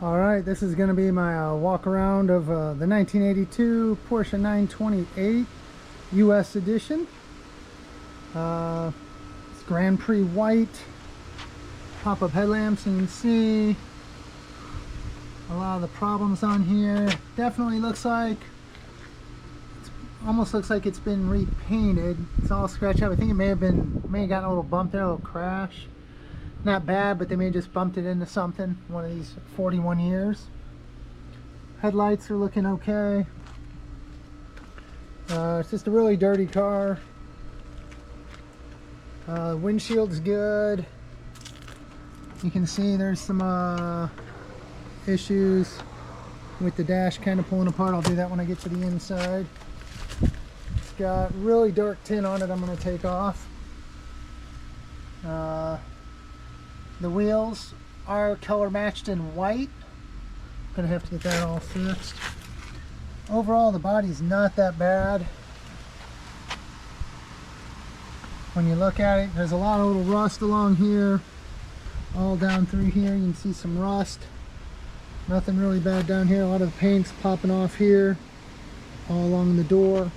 All right, this is going to be my walk around of the 1982 Porsche 928 US edition. It's Grand Prix white, pop-up headlamps, and you can see a lot of the problems on here. Definitely looks like, almost looks like it's been repainted. It's all scratched up. I think it may have gotten a little bump there, a little crash. Not bad, but they may have just bumped it into something one of these 41 years. Headlights are looking okay. It's just a really dirty car. Windshield's good. You can see there's some issues with the dash kind of pulling apart. I'll do that when I get to the inside. It's got really dark tint on it I'm going to take off. The wheels are color matched in white. Gonna have to get that all fixed. Overall, the body's not that bad. When you look at it, there's a lot of little rust along here, all down through here. You can see some rust. Nothing really bad down here. A lot of the paint's popping off here, all along the door.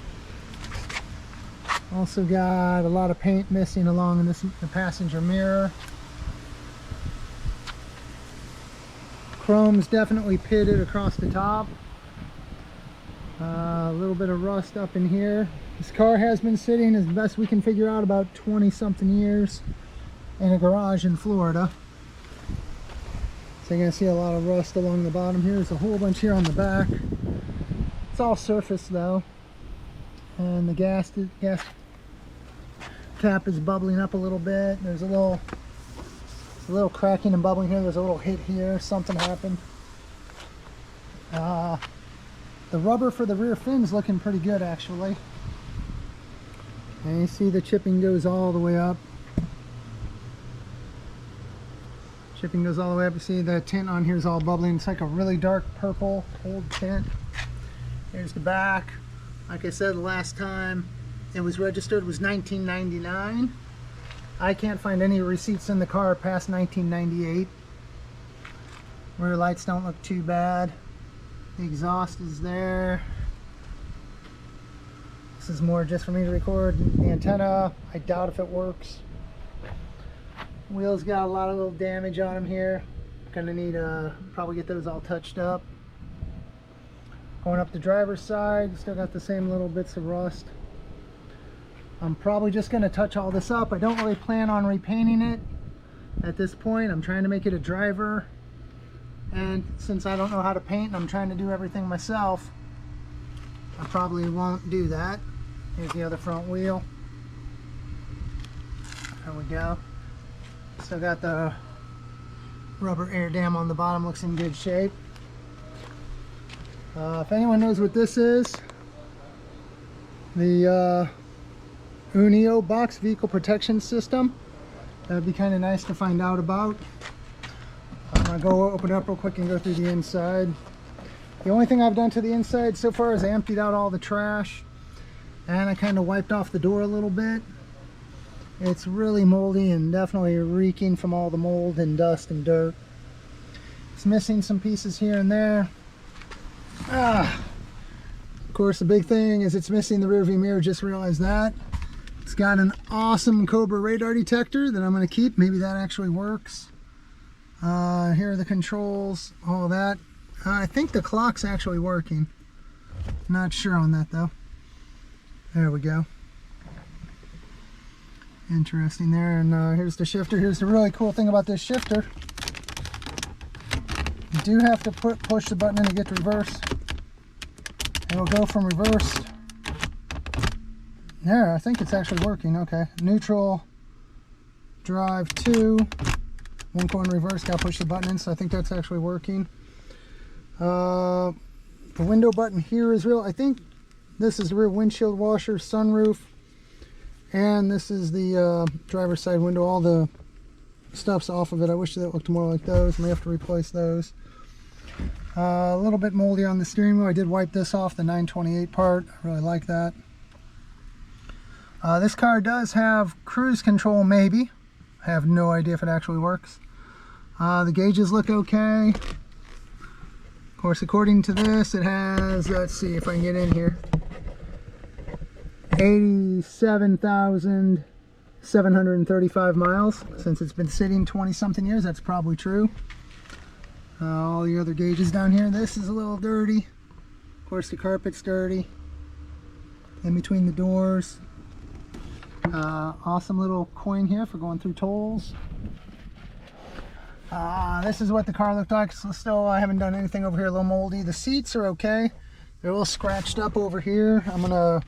Also got a lot of paint missing along in the passenger mirror. Chrome's definitely pitted across the top. A little bit of rust up in here. This car has been sitting, as best we can figure out, about 20 something years in a garage in Florida. So you're going to see a lot of rust along the bottom here. There's a whole bunch here on the back. It's all surface though. And the gas cap is bubbling up a little bit. There's a little cracking and bubbling here. There's a little hit here. Something happened. The rubber for the rear fin's looking pretty good, actually. And you see the chipping goes all the way up. Chipping goes all the way up. You see the tint on here is all bubbling. It's like a really dark purple, old tint. Here's the back. Like I said, the last time it was registered was 1999. I can't find any receipts in the car past 1998. Rear lights don't look too bad. The exhaust is there. This is more just for me to record the antenna. I doubt if it works. Wheels got a lot of little damage on them here. Gonna need to probably get those all touched up. Going up the driver's side, still got the same little bits of rust. I'm probably just going to touch all this up. I don't really plan on repainting it at this point. I'm trying to make it a driver, and since I don't know how to paint and I'm trying to do everything myself, I probably won't do that. Here's the other front wheel. There we go. Still got the rubber air dam on the bottom. Looks in good shape. If anyone knows what this is, the Unio box vehicle protection system, that would be kind of nice to find out about. I'm gonna go open it up real quick and go through the inside. The only thing I've done to the inside so far is I emptied out all the trash, and I kind of wiped off the door a little bit. It's really moldy and definitely reeking from all the mold and dust and dirt. It's missing some pieces here and there. Of course, the big thing is it's missing the rear view mirror. Just realized that. It's got an awesome Cobra radar detector that I'm going to keep. Maybe that actually works. Here are the controls, all that. I think the clock's actually working. Not sure on that though. There we go. Interesting there. And here's the shifter. Here's the really cool thing about this shifter. You do have to push the button in to get to reverse. It'll go from reverse. There, I think it's actually working. Okay, neutral, drive 2, won't go in reverse. Gotta push the button in, so I think that's actually working. The window button here is real. I think this is the rear windshield washer, sunroof, and this is the driver's side window. All the stuff's off of it. I wish that looked more like those. May have to replace those. A little bit moldy on the steering wheel. I did wipe this off, the 928 part. I really like that. This car does have cruise control, maybe. I have no idea if it actually works. The gauges look okay. course, according to this, it has, let's see if I can get in here, 87,735 miles. Since it's been sitting 20-something years, that's probably true. All the other gauges down here. This is a little dirty. Of course, the carpet's dirty. In between the doors. Awesome little coin here for going through tolls. This is what the car looked like. So still, I haven't done anything over here. A little moldy. The seats are okay. They're a little scratched up over here. The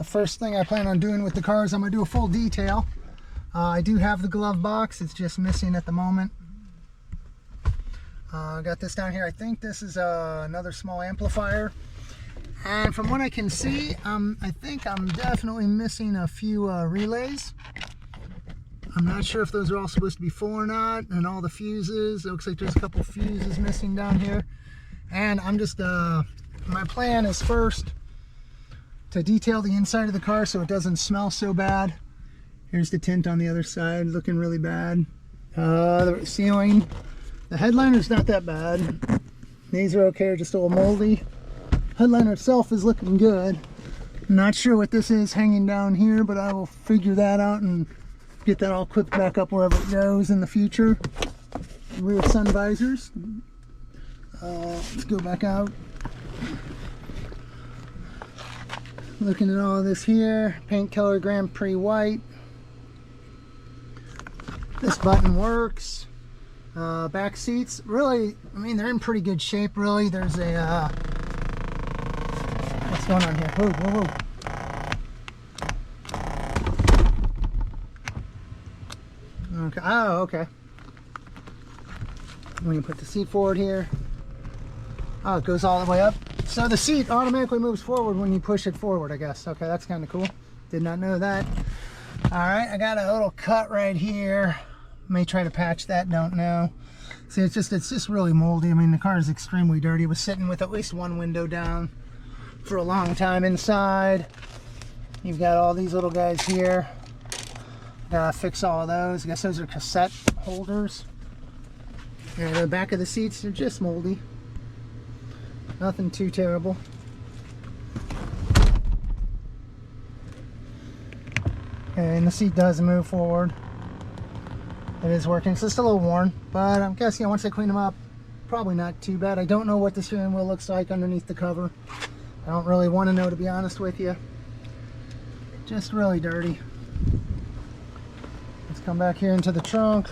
first thing I plan on doing with the car is I'm gonna do a full detail. I do have the glove box. It's just missing at the moment. Got this down here. I think this is another small amplifier. And from what I can see, I think I'm definitely missing a few relays. I'm not sure if those are all supposed to be full or not, and all the fuses. It looks like there's a couple fuses missing down here. And I'm just, my plan is first to detail the inside of the car so it doesn't smell so bad. Here's the tint on the other side, looking really bad. The ceiling, the headliner's not that bad. These are okay, just a little moldy. Headliner itself is looking good. I'm not sure what this is hanging down here, but I will figure that out and get that all clipped back up wherever it goes in the future. Rear sun visors. Let's go back out. Looking at all this here. Paint color Grand Prix white. This button works. Back seats, really, I mean, they're in pretty good shape, really. There's a, what's going on here? Whoa, whoa, whoa. Okay. Oh, okay. When you put the seat forward here, oh, it goes all the way up. So the seat automatically moves forward when you push it forward, I guess. Okay, that's kind of cool. Did not know that. All right, I got a little cut right here. May try to patch that, don't know. See, it's just really moldy. I mean, the car is extremely dirty. It was sitting with at least one window down for a long time inside. You've got all these little guys here. Gotta fix all of those. I guess those are cassette holders. And the back of the seats are just moldy. Nothing too terrible. And the seat does move forward. It is working. It's just a little worn, but I'm guessing once I clean them up, probably not too bad. I don't know what the steering wheel looks like underneath the cover. I don't really want to know, to be honest with you. Just really dirty. Let's come back here into the trunk.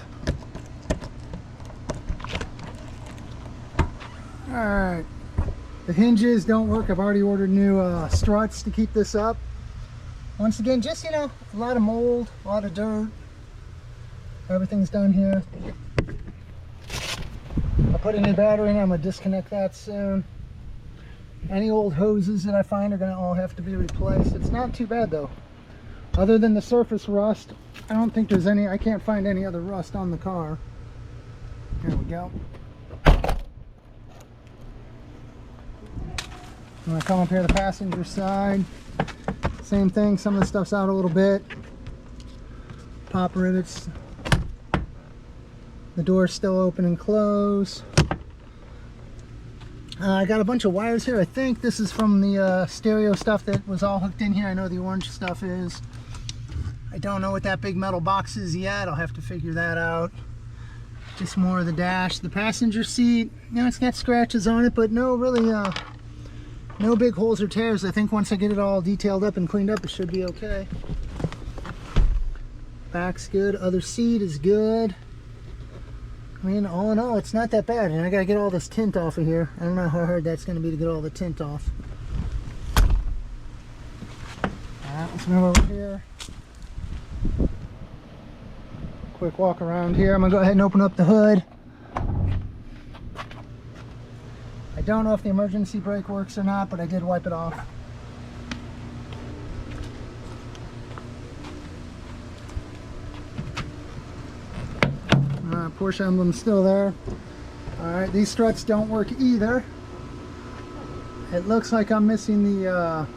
Alright. The hinges don't work. I've already ordered new struts to keep this up. Once again, just, you know, a lot of mold, a lot of dirt. Everything's done here. I put a new battery in. I'm going to disconnect that soon. Any old hoses that I find are going to all have to be replaced. It's not too bad though. Other than the surface rust, I don't think there's any, I can't find any other rust on the car. Here we go. I'm going to come up here to the passenger side. Same thing, some of the stuff's out a little bit. Pop rivets. The door's still open and closed. I got a bunch of wires here. I think this is from the stereo stuff that was all hooked in here. I know the orange stuff is. I don't know what that big metal box is yet. I'll have to figure that out. Just more of the dash. The passenger seat, you know, it's got scratches on it, but no really no big holes or tears. I think once I get it all detailed up and cleaned up, it should be okay. Back's good. Other seat is good. I mean, all in all, it's not that bad. And I gotta get all this tint off of here. I don't know how hard that's gonna be to get all the tint off. Alright, let's move over here. Quick walk around here. I'm gonna go ahead and open up the hood. I don't know if the emergency brake works or not, but I did wipe it off. Porsche emblem's still there. Alright, these struts don't work either. It looks like I'm missing the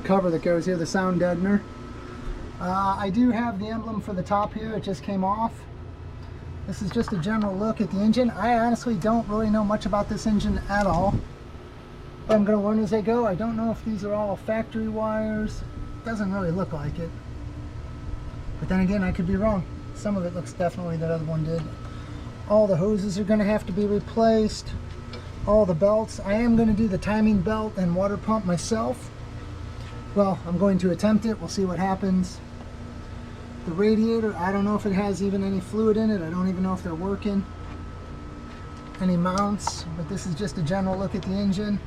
cover that goes here, the sound deadener. I do have the emblem for the top here. It just came off. This is just a general look at the engine. I honestly don't really know much about this engine at all. But I'm going to learn as I go. I don't know if these are all factory wires. Doesn't really look like it. But then again, I could be wrong. Some of it looks definitely that other one did. All the hoses are going to have to be replaced. All the belts. I am going to do the timing belt and water pump myself. Well, I'm going to attempt it. We'll see what happens. The radiator, I don't know if it has even any fluid in it. I don't even know if they're working. Any mounts, but this is just a general look at the engine.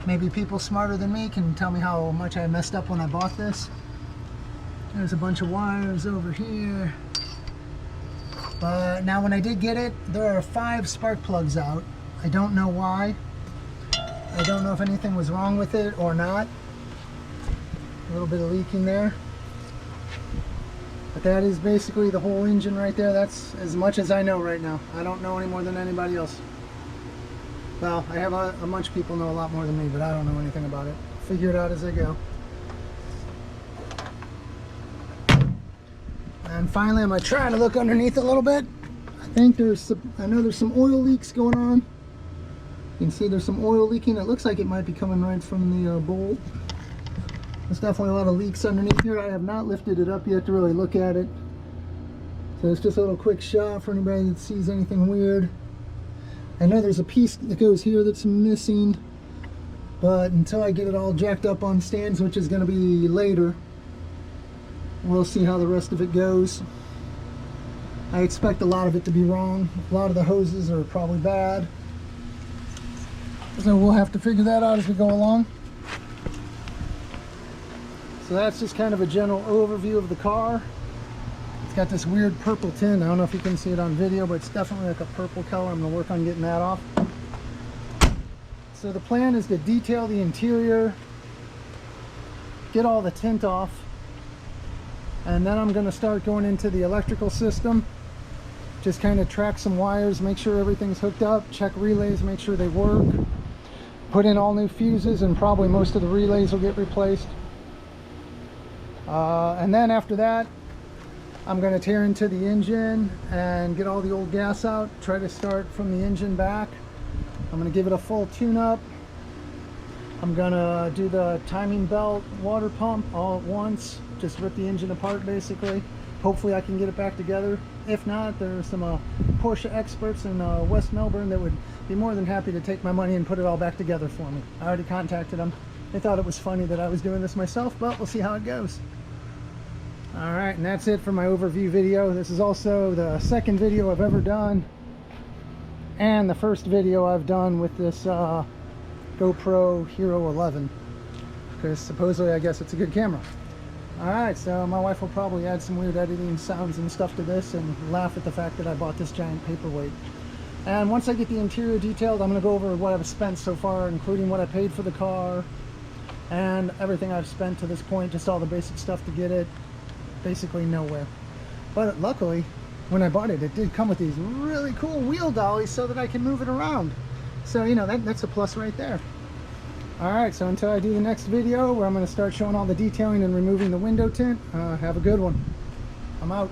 Maybe people smarter than me can tell me how much I messed up when I bought this. There's a bunch of wires over here. But now when I did get it, there are 5 spark plugs out. I don't know why. I don't know if anything was wrong with it or not. A little bit of leaking there. But that is basically the whole engine right there. That's as much as I know right now. I don't know any more than anybody else. Well, I have a bunch of people know a lot more than me, but I don't know anything about it. Figure it out as I go. And finally, I'm going to try to look underneath a little bit. I know there's some oil leaks going on. You can see there's some oil leaking. It looks like it might be coming right from the bolt. There's definitely a lot of leaks underneath here. I have not lifted it up yet to really look at it. So it's just a little quick shot for anybody that sees anything weird. I know there's a piece that goes here that's missing, but until I get it all jacked up on stands, which is going to be later, we'll see how the rest of it goes. I expect a lot of it to be wrong. A lot of the hoses are probably bad. So we'll have to figure that out as we go along. So that's just kind of a general overview of the car. It's got this weird purple tint. I don't know if you can see it on video, but it's definitely like a purple color. I'm going to work on getting that off. So the plan is to detail the interior, get all the tint off, and then I'm going to start going into the electrical system. Just kind of track some wires, make sure everything's hooked up, check relays, make sure they work, put in all new fuses, and probably most of the relays will get replaced. And then after that, I'm going to tear into the engine and get all the old gas out, try to start from the engine back. I'm going to give it a full tune-up. I'm going to do the timing belt, water pump all at once, just rip the engine apart basically. Hopefully I can get it back together. If not, there are some Porsche experts in West Melbourne that would be more than happy to take my money and put it all back together for me. I already contacted them. They thought it was funny that I was doing this myself, but we'll see how it goes. Alright, and that's it for my overview video. This is also the second video I've ever done, and the first video I've done with this GoPro Hero 11, because supposedly I guess it's a good camera. Alright, so my wife will probably add some weird editing sounds and stuff to this and laugh at the fact that I bought this giant paperweight. And once I get the interior detailed, I'm going to go over what I've spent so far, including what I paid for the car and everything I've spent to this point, just all the basic stuff to get it basically nowhere. But luckily, when I bought it, it did come with these really cool wheel dollies so that I can move it around. So, you know, that's a plus right there. Alright, so until I do the next video where I'm going to start showing all the detailing and removing the window tint, have a good one. I'm out.